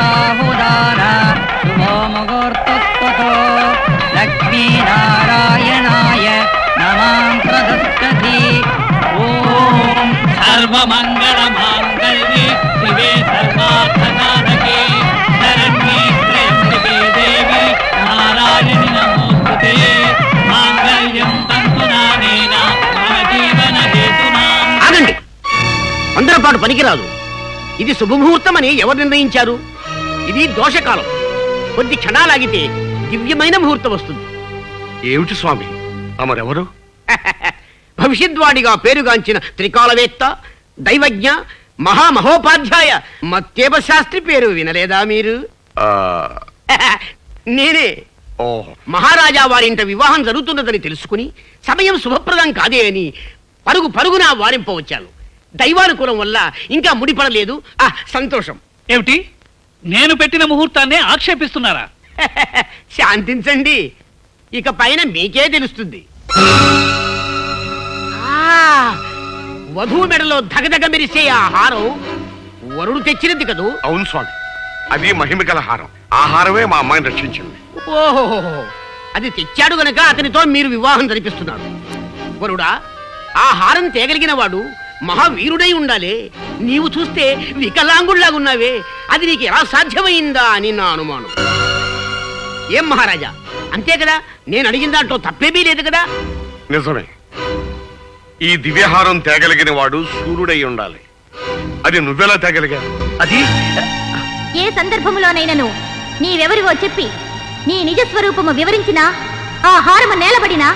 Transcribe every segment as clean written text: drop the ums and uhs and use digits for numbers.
రాహుదాన శుభో ముహూర్తస్తో లక్ష్మీనారాయణాయ నమాం ప్రదచ్చతి. ఓం సర్వమంగళ మాంగళ్యే శివే సర్వార్థసాధకే శరణ్యే త్ర్యంబకే దేవి నారాయణి నమోస్తుతే. మాంగళ్యం తంతునానేన మమ జీవన హేతునా. ఆగండి, అందరూ పాటు పనికిరాదు. ఇది శుభముహూర్తమని ఎవరు నిర్ణయించారు? ఇది దోషకాలం. కొద్ది క్షణాలాగితే దివ్యమైన ముహూర్తం వస్తుంది. ఏమిటి స్వామి తమరెవరు? భవిష్యద్వాడిగా పేరుగాంచిన త్రికాలవేత్త, దైవజ్ఞ, మహామహోపాధ్యాయ మత్తేబ శాస్త్రి పేరు వినలేదా మీరు? నేనే. మహారాజా వారింట వివాహం జరుగుతున్నదని తెలుసుకుని సమయం శుభప్రదం కాదే అని పరుగున వారింపవచ్చాను. దైవానుకూలం వల్ల ఇంకా ముడిపడలేదు. సంతోషం. ఏమిటి, నేను పెట్టిన ముహూర్తాన్ని ఆక్షేపిస్తున్నారా? శాంతించండి, ఇక పైన మీకే తెలుస్తుంది. వధువు మెడలో ధగధగ మెరిసే ఆ హారం వరుడు తెచ్చినది కదూ? అవును స్వామి, అది మహిమగల హారం. ఆ హారమే మా అమ్మాయిని రక్షించింది. ఓహో, అది తెచ్చాడు గనక అతనితో మీరు వివాహం జరిపిస్తున్నారు. వరుడా, ఆ హారం తేగలిగిన వాడు మహావీరుడై ఉండాలి. నీవు చూస్తే వికలాంగుళ్లాగున్నావే, అది నీకు ఎలా సాధ్యమైందా అని నా అనుమానం. ఏం మహారాజా, అంతే కదా? నేను అడిగిన దాంట్లో తప్పేమీ లేదు కదా? నిజమే. ఈ దివ్యహారం తేగలిగిన వాడు సూర్యుడై ఉండాలి. అది నువ్వెలా తేగలిగా? అది ఏ సందర్భంలోనైనను నీవెవరివో చెప్పి నీ నిజస్వరూపము వివరించినా ఆ హారము నేలబడినా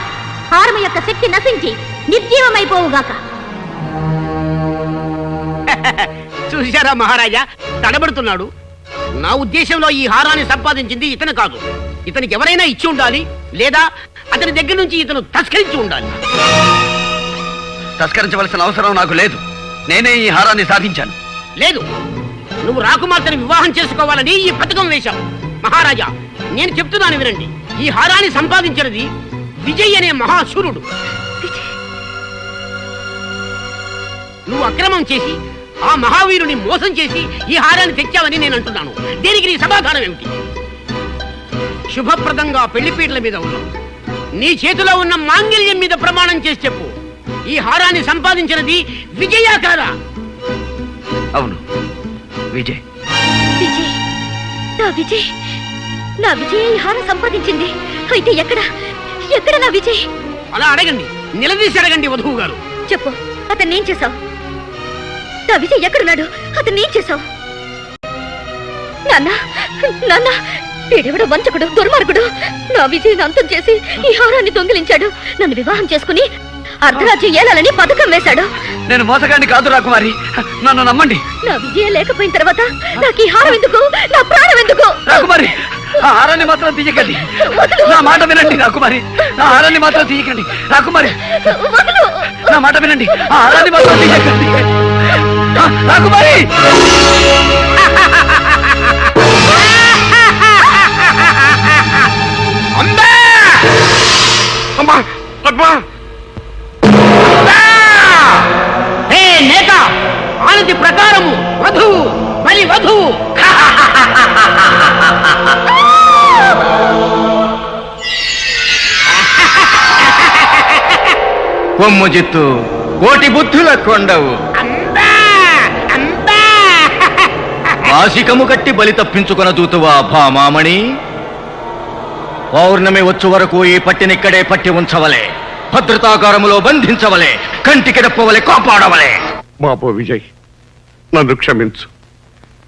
హారము యొక్క శక్తి నశించి నిర్జీవమైపోవుగాక. చూశారా మహారాజా, తడబడుతున్నాడు. నా ఉద్దేశంలో ఈ హారాన్ని సంపాదించింది ఇతను కాదు. ఇతనికి ఎవరైనా ఇచ్చి ఉండాలి, లేదా అతని దగ్గర నుంచి ఇతను తస్కరించి ఉండాలి. తస్కరించవలసిన అవసరం నాకు లేదు. నేనే ఈ హారాన్ని సాధించాను. లేదు, నువ్వు రాకుమార్తెను వివాహం చేసుకోవాలని ఈ పథకం వేశావు. మహారాజా, నేను చెప్తున్నాను వినండి. ఈ హారాన్ని సంపాదించినది విజయ్ అనే మహాశూరుడు. నువ్వు అక్రమం చేసి ఆ మహావీరుని మోసం చేసి ఈ హారాన్ని తెచ్చావని నేను అంటున్నాను. దీనికి నీ సమాధానం ఏమిటి? శుభప్రదంగా పెళ్లిపీటల మీద ఉన్నావు. నీ చేతిలో ఉన్న మాంగళ్యం మీద ప్రమాణం చేసి చెప్పు, ఈ హారాన్ని సంపాదించినది విజయా కాదా? అవును, విజయ్. విజయ్, నా విజయ్, నా విజయ్ ఈ హారం సంపాదించింది. అయితే ఎక్కడ నా విజయ్? అలా అడగండి, నిలదీసి అడగండి వధువు గారు. చెప్పు, అతన్ని ఏం చేశావు? నా విజయ్ ఎక్కడున్నాడు? అతన్ని ఏం చేశావు? నాన్న, వీడెవడో వంచకుడు, దుర్మార్గుడు. నా విజయ్ అంతం చేసి ఈ హారాన్ని దొంగిలించాడు. నన్ను వివాహం చేసుకుని అర్ధరాజ్యం ఏలాలని పథకం వేశాడు. నేను మోసగాడిని కాదు రాకుమారి, నన్ను నమ్మండి. నా విజయ లేకపోయిన తర్వాత నాకు ఈ హారం ఎందుకు? నా ప్రాణం ఎందుకు? రాకుమారి, ఆ హారాన్ని మాత్రం తీయకండి. నా మాట వినండి రాకుమారి, ఆ హారాన్ని మాత్రం తీయకండి. రాకుమారి, నా మాట వినండి, ఆ హారాన్ని మాత్రం తీయకండి. రాకుమారి, అమ్మా, పద్మా! హే నేత, ఆనతి ప్రకారము వధువు బలి వధువు. కొమ్ము జిత్తు కోటి బుద్ధుల కొండవు, వాసికము కట్టి బలి తప్పించుకొన దూతువా భామామణి. పౌర్ణమి వచ్చు వరకు ఈ పట్టినిక్కడే పట్టి ఉంచవలే, భద్రతాకారములో బంధించవలే, కంటికి రెప్పవలే కాపాడవలే. మాపో విజయ్, నన్ను క్షమించు.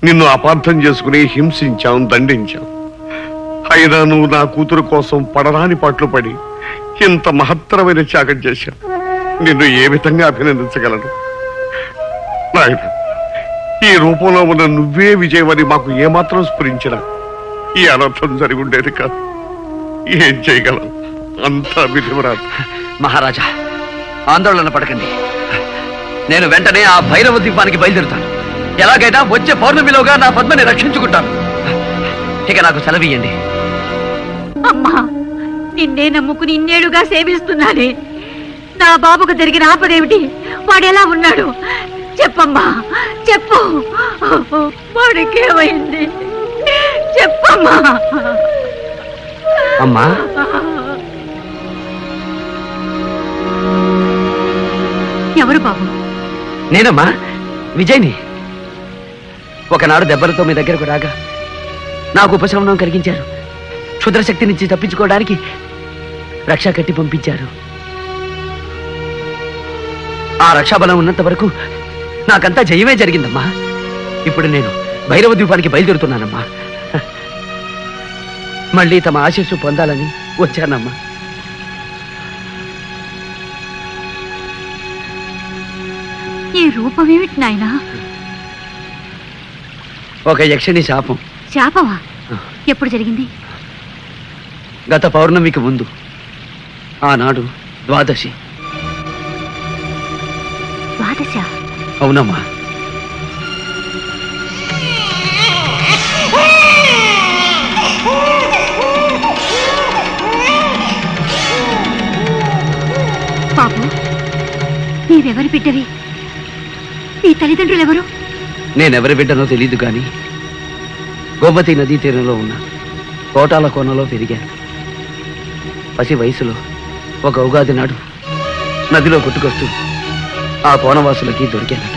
నిన్ను అపార్థం చేసుకుని హింసించాం, దండించాం. అయినా నువ్వు నా కూతురు కోసం పడరాని పాటలు పడి ఇంత మహత్తరమైన త్యాగం చేశావు. నిన్ను ఏ విధంగా అభినందించగలను? నాయన, ఈ రూపంలో ఉన్న నువ్వే విజయవని మాకు ఏమాత్రం స్ఫురించినా ఈ అనర్థం జరిగి ఉండేది కాదు. ఏం చేయగలం? అంతా విధివరాదు. మహారాజా, ఆందోళన పడకండి. నేను వెంటనే ఆ భైరవ ద్వీపానికి బయలుదేరుతాను. ఎలాగైనా వచ్చే పౌర్ణమిలోగా నా పద్మని రక్షించుకుంటాను. ఇక నాకు సెలవియ్యండి. అమ్మా, నిన్నే నమ్ముకుని ఇన్నేళ్లుగా సేవిస్తున్నానే. నా బాబుకు జరిగిన ఆపదేమిటి? వాడెలా ఉన్నాడు? చెప్పమ్మా, చెప్పు. వాడికేమైంది? చెప్పమ్మా. అమ్మా ఎవరు బాబు? నేనమ్మా, విజయ్ని. ఒకనాడు దెబ్బలతో మీ దగ్గరకు రాగా నాకు ఉపశమనం కలిగించారు. క్షుద్రశక్తి నుంచి తప్పించుకోవడానికి రక్షా కట్టి పంపించారు. ఆ రక్షాబలం ఉన్నంత వరకు నాకంతా జయమే జరిగిందమ్మా. ఇప్పుడు నేను భైరవ ద్వీపానికి బయలుదేరుతున్నానమ్మా. మళ్ళీ తమ ఆశీస్సు పొందాలని వచ్చానమ్మా. ఈ రూపమేమిటి నాయనా? ఒక యక్షిణి శాపం. శాపమా? ఎప్పుడు జరిగింది? గత పౌర్ణమికి ముందు, ఆనాడు ద్వాదశి. ద్వాదశ? అవునమ్మా. బాబు, నీవెవరి బిడ్డవి? నీ తల్లిదండ్రులు ఎవరు? నేనెవరి బిడ్డనో తెలీదు కానీ గోమతి నదీ తీరంలో ఉన్న కోటాల కోనలో పెరిగాను. పసి వయసులో ఒక ఉగాది నాడు నదిలో కొట్టుకొస్తూ ఆ కోనవాసులకి దొరికానట.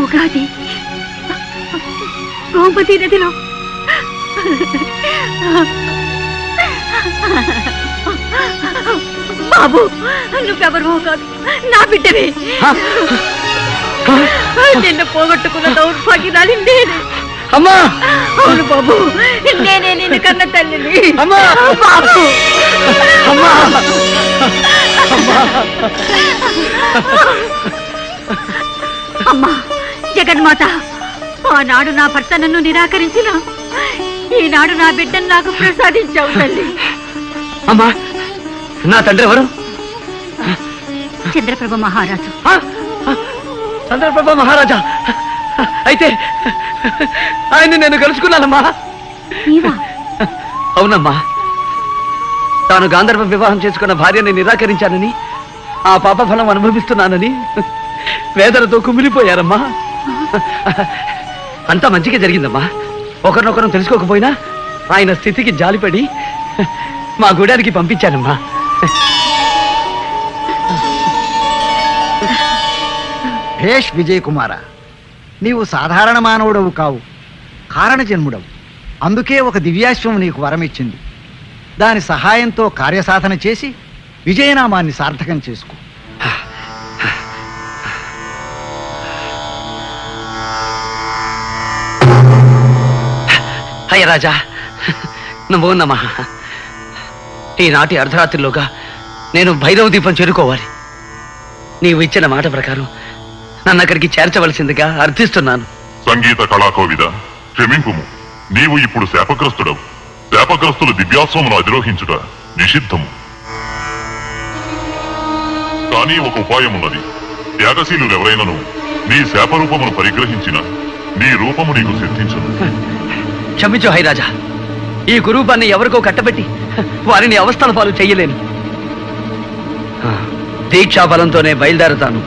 ఉగాది గోమతి నదిలో? బాబు, నువ్వెవరు కాదు, నా బిడ్డవే. నిన్ను పోగొట్టుకున్న దౌర్భాగ్యురాలి నేనే. అమ్మా! అవును బాబు, నేనే నిన్ను కన్న తల్లిని. అమ్మా! బాబు! అమ్మా! అమ్మా జగన్మాత, ఆనాడు నా భర్త నన్ను నిరాకరించిన, ఈనాడు నా బిడ్డను నాకు ప్రసాదించావు తల్లి. అమ్మా, నా తండ్రి ఎవరు? చంద్రప్రభ మహారాజు. చంద్రప్రభ మహారాజా. అయితే ఆయన్ని నేను కలుసుకున్నానమ్మా. నీవా? అవునమ్మా. తాను గాంధర్వ వివాహం చేసుకున్న భార్యని నిరాకరించానని, ఆ పాప ఫలం అనుభవిస్తున్నానని వేదనతో కుమిలిపోయారమ్మా. అంతా మంచిగా జరిగిందమ్మా. ఒకరినొకరం తెలుసుకోకపోయినా ఆయన స్థితికి జాలిపడి మా గూడానికి పంపించానమ్మా. భేష్ విజయ్ కుమార, నీవు సాధారణ మానవుడవు కావు, కారణ జన్ముడవు. అందుకే ఒక దివ్యాశ్వం నీకు వరమిచ్చింది. దాని సహాయంతో కార్యసాధన చేసి విజయనామాన్ని సార్థకం చేసుకో. అయ్య రాజా, నమో నమః. ఈనాటి అర్ధరాత్రిలోగా నేను భైరవ దీపం చేరుకోవాలి. నీవు ఇచ్చిన మాట ప్రకారం నన్ను అక్కడికి చేర్చవలసిందిగా అర్థిస్తున్నాను. సంగీత కళాకోవిద, క్షమింపుము. నీవు ఇప్పుడు శాపగ్రస్తుడవు. శాపగ్రస్తులు దివ్యాశ్వమును అధిరోహించుట నిషిద్ధము. కానీ ఒక ఉపాయమున్నది. త్యాగశీలు ఎవరైనను నీ శాపరూపమును పరిగ్రహించిన నీ రూపము నీకు సిద్ధించను. క్షమించు హైరాజా. ఈ కురూపాన్ని ఎవరికో కట్టబెట్టి వారిని అవస్థల పాలు చెయ్యలేను. దీక్షా బలంతోనే బయలుదేరతాను.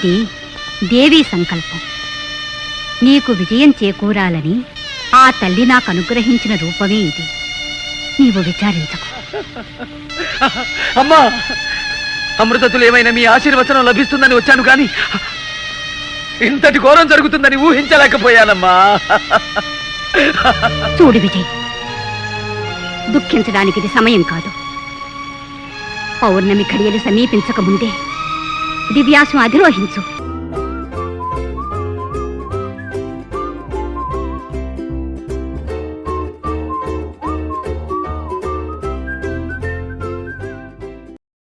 ఇది దేవీ సంకల్పం. నీకు విజయం చేకూరాలని ఆ తల్లి నాకు అనుగ్రహించిన రూపమే ఇది. నీవు విచారించకు. అమ్మా, అమృతతులు ఏమైనా మీ ఆశీర్వచనం లభిస్తుందని వచ్చాను కానీ ఇంతటి ఘోరం జరుగుతుందని ఊహించలేకపోయానమ్మా. చూడు విజయ్, దుఃఖించడానికి ఇది సమయం కాదు. పౌర్ణమి ఘడియలు సమీపించక ముందే దివ్యాసం అధిరోహించు.